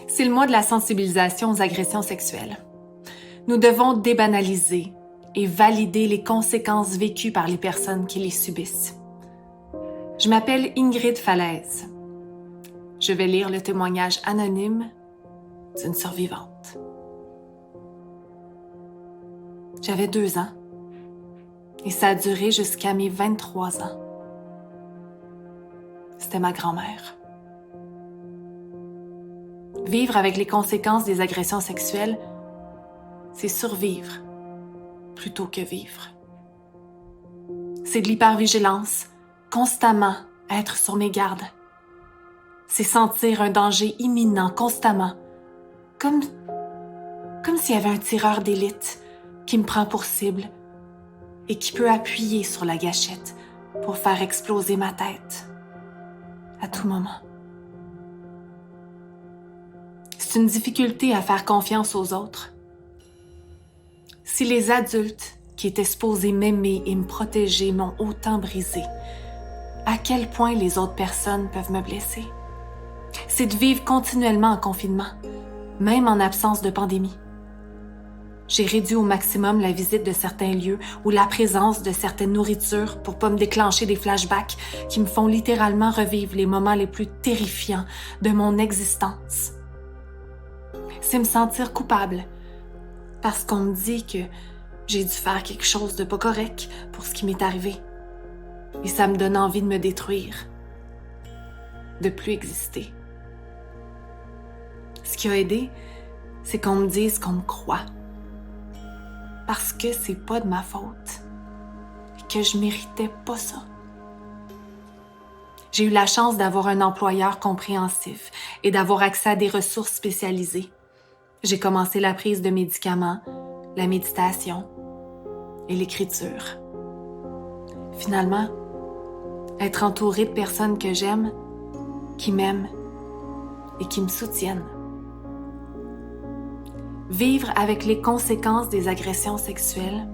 C'est le mois de la sensibilisation aux agressions sexuelles. Nous devons débanaliser et valider les conséquences vécues par les personnes qui les subissent. Je m'appelle Ingrid Falaise. Je vais lire le témoignage anonyme d'une survivante. J'avais 2 ans et ça a duré jusqu'à mes 23 ans. C'était ma grand-mère. Vivre avec les conséquences des agressions sexuelles, c'est survivre plutôt que vivre. C'est de l'hypervigilance, constamment être sur mes gardes. C'est sentir un danger imminent constamment, comme s'il y avait un tireur d'élite qui me prend pour cible et qui peut appuyer sur la gâchette pour faire exploser ma tête à tout moment. C'est une difficulté à faire confiance aux autres. Si les adultes qui étaient supposés m'aimer et me protéger m'ont autant brisé, à quel point les autres personnes peuvent me blesser? C'est de vivre continuellement en confinement, même en absence de pandémie. J'ai réduit au maximum la visite de certains lieux ou la présence de certaines nourritures pour pas me déclencher des flashbacks qui me font littéralement revivre les moments les plus terrifiants de mon existence. C'est me sentir coupable parce qu'on me dit que j'ai dû faire quelque chose de pas correct pour ce qui m'est arrivé. Et ça me donne envie de me détruire, de plus exister. Ce qui a aidé, c'est qu'on me dise qu'on me croit. Parce que c'est pas de ma faute et que je méritais pas ça. J'ai eu la chance d'avoir un employeur compréhensif et d'avoir accès à des ressources spécialisées. J'ai commencé la prise de médicaments, la méditation et l'écriture. Finalement, être entourée de personnes que j'aime, qui m'aiment et qui me soutiennent. Vivre avec les conséquences des agressions sexuelles,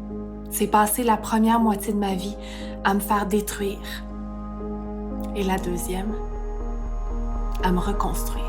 c'est passer la première moitié de ma vie à me faire détruire et la deuxième à me reconstruire.